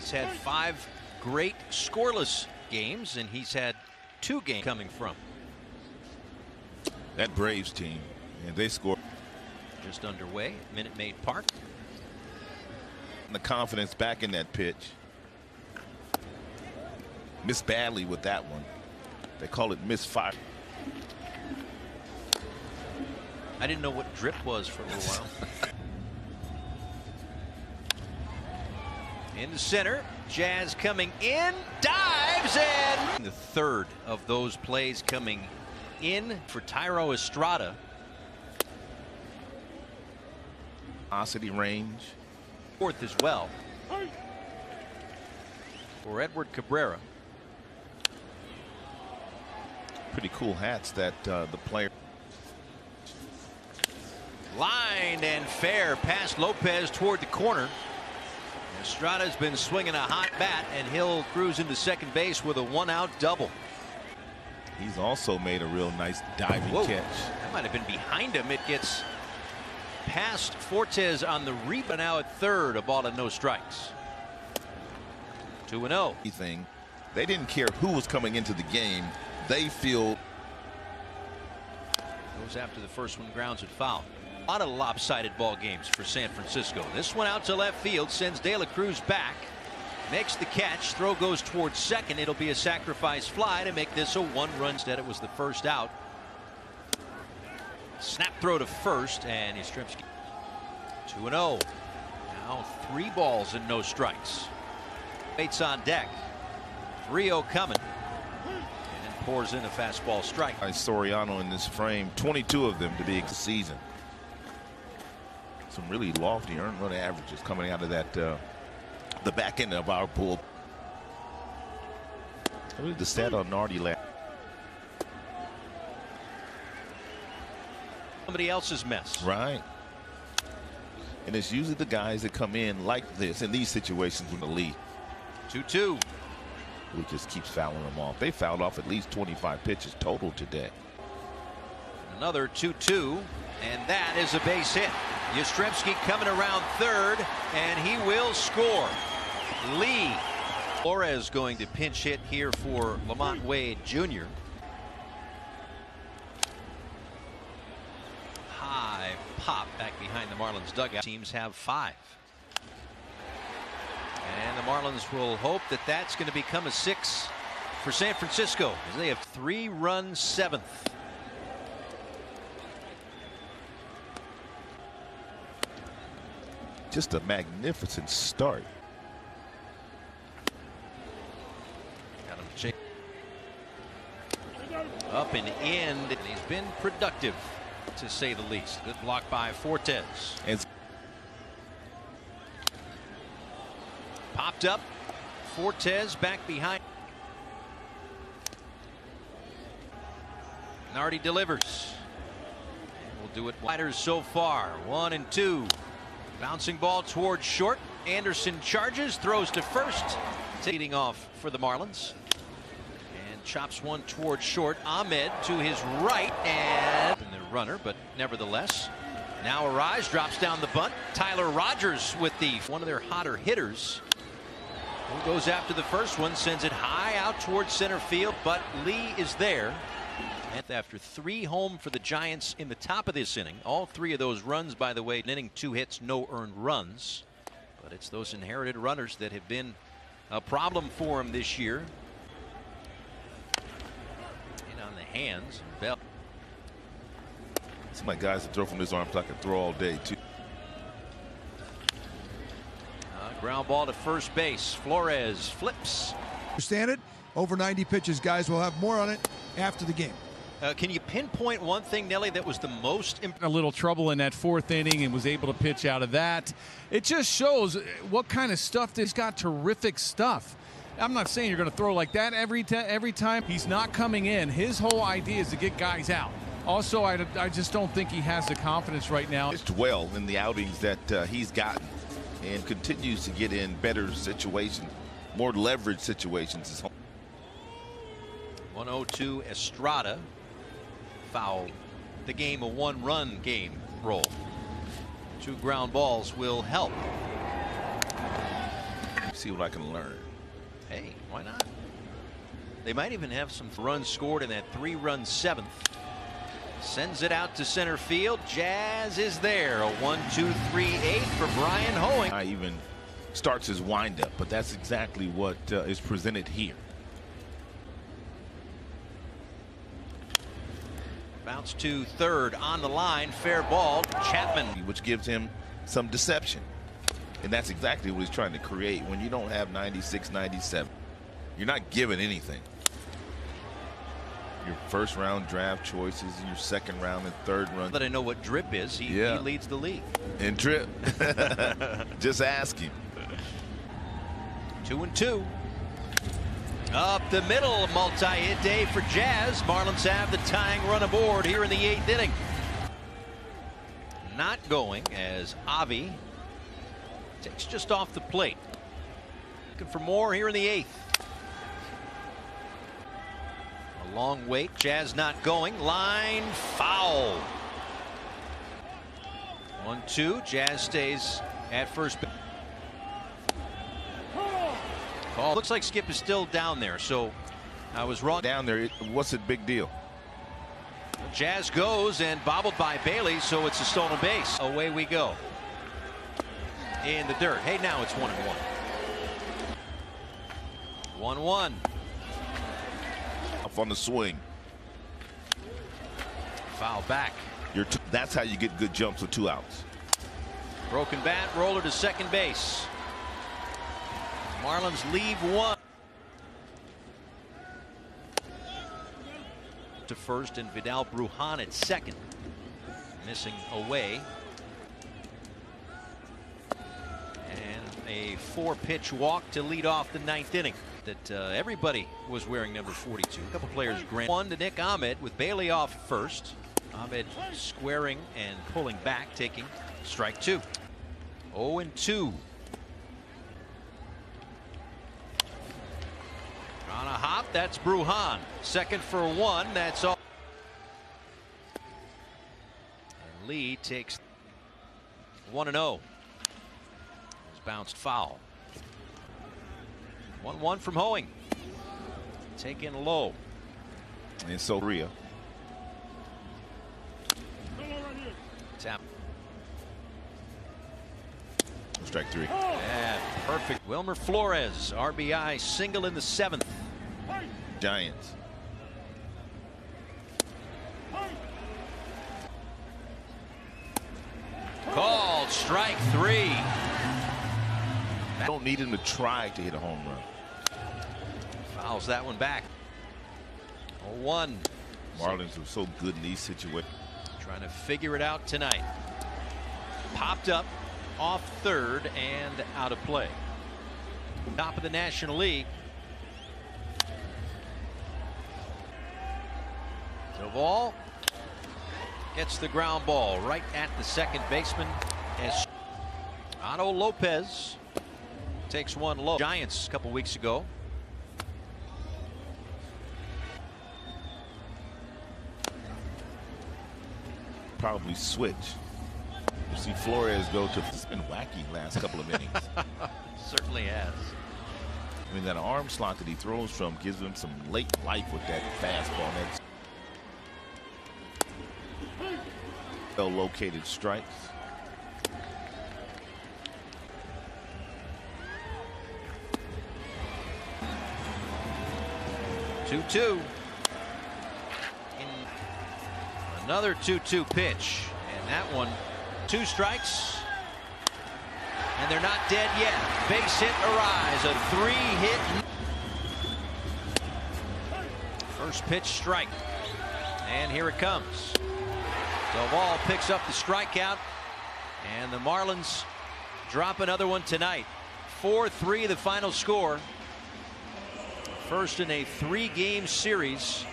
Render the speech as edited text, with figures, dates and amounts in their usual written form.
He's had 5 great scoreless games, and he's had 2 games coming from that Braves team, and they scored. Just underway, Minute Maid Park. And the confidence back in that pitch. Missed badly with that one. They call it misfire. I didn't know what drip was for a little while. In the center, Jazz coming in, dives, and the third of those plays coming in for Thairo Estrada. Velocity range. 4th as well for Edward Cabrera. Pretty cool hats that the player. Lined and fair past Lopez toward the corner. Estrada's been swinging a hot bat, and he'll cruise into second base with a 1-out double. He's also made a real nice diving catch. That might have been behind him. It gets past Fortes on the rebound. Now at third, a ball and no strikes. 2-0. They didn't care who was coming into the game. They feel. Goes after the first one, grounds it foul. A lot of lopsided ball games for San Francisco. This one out to left field, sends De La Cruz back, makes the catch. Throw goes towards second. It'll be a sacrifice fly to make this a 1-run. Instead, it was the first out. Snap throw to first, and Yastrzemski. 2-0. Now 3 balls and no strikes. Bates on deck. 3-0 coming. And pours in a fastball strike. Soriano in this frame, 22 of them to be the season. Some really lofty earned run averages coming out of that the back end of our pool. Look at the stat on Nardi last. Somebody else's mess. Right. And it's usually the guys that come in like this in these situations with the lead. 2-2. Who just keeps fouling them off. They fouled off at least 25 pitches total today. Another 2-2, and that is a base hit. Yastrzemski coming around third, and he will score. Lee. Flores going to pinch hit here for Lamont Wade Jr. High pop back behind the Marlins dugout. Teams have 5. And the Marlins will hope that that's going to become a 6 for San Francisco, as they have 3-run 7th. Just a magnificent start. Got him chase. Up and in, and he's been productive, to say the least. Good block by Fortes. And popped up. Fortes back behind. Nardi delivers. And we'll do it. Sliders so far. 1 and 2. Bouncing ball towards short. Anderson charges, throws to first. Leading off for the Marlins. And chops one towards short. Ahmed to his right, and the runner, but nevertheless. Now Arise drops down the bunt. Tyler Rogers with one of their hotter hitters. Who goes after the first one, sends it high out towards center field, but Lee is there. And after 3 home for the Giants in the top of this inning, all 3 of those runs, by the way, an inning, 2 hits, no earned runs. But it's those inherited runners that have been a problem for him this year. And on the hands, Bell. Some of my guys that throw from this arm I can throw all day too. Ground ball to first base. Flores flips. Understand it? Over 90 pitches, guys. We'll have more on it after the game. Can you pinpoint one thing, Nelly, that was the most a little trouble in that 4th inning and was able to pitch out of that? It just shows what kind of stuff. He's got terrific stuff. I'm not saying you're going to throw like that every time. He's not coming in. His whole idea is to get guys out. Also, I just don't think he has the confidence right now. It's well in the outings that he's gotten and continues to get in better situations, more leverage situations. 1-0 Estrada. Foul. The game a 1-run game roll. 2 ground balls will help. see what I can learn. Hey, why not? They might even have some runs scored in that 3-run seventh. Sends it out to center field. Jazz is there. A 1-2-3-8 for Brian Hoeing. I even starts his windup, but that's exactly what is presented here. Bounce to third on the line. Fair ball. Chapman. Which gives him some deception. And that's exactly what he's trying to create. When you don't have 96, 97, you're not given anything. Your first round draft choices, your second round and third run. But I know what drip is. He leads the league. In drip. Just ask him. 2-2. Up the middle, multi-hit day for Jazz. Marlins have the tying run aboard here in the 8th inning. Not going as Avi takes just off the plate. Looking for more here in the 8th. A long wait. Jazz not going. Line foul. 1-2. Jazz stays at first base. Call. Looks like Skip is still down there, so I was wrong. Down there, what's the big deal? Jazz goes and bobbled by Bailey, so it's a stolen base. Away we go. In the dirt. Hey, now it's 1-1. 1-1. Up on the swing. Foul back. That's how you get good jumps with 2 outs. Broken bat, roller to second base. Marlins leave 1. To first and Vidal Brujan at second. Missing away. And a 4-pitch walk to lead off the 9th inning. That everybody was wearing number 42. A couple players. One to Nick Ahmed with Bailey off first. Ahmed squaring and pulling back, taking strike 2. 0-2. On a hop, that's Brujan. Second for 1. That's all. And Lee takes 1-0. It's bounced foul. 1-1 from Hoeing. Taken low. And so Rhea. Tap. Strike 3. Yeah, perfect. Wilmer Flores, RBI single in the 7th. Giants. Called strike 3. Don't need him to try to hit a home run. Fouls that one back. 0-1. Marlins are so good in these situations. Trying to figure it out tonight. Popped up off third and out of play. Top of the National League. Doval gets the ground ball right at the second baseman. As Otto Lopez takes one low. Giants a couple weeks ago. Probably switch. You see Flores go to. It's been wacky last couple of innings. Certainly has. I mean, that arm slot that he throws from gives him some late life with that fastball. That's well-located strikes. Two-two. Another 2-2 pitch, and that one 2 strikes, and they're not dead yet. Base hit Arise, a 3-hit. First pitch strike, and here it comes. Doval picks up the strikeout, and the Marlins drop another one tonight. 4-3 the final score. First in a 3-game series.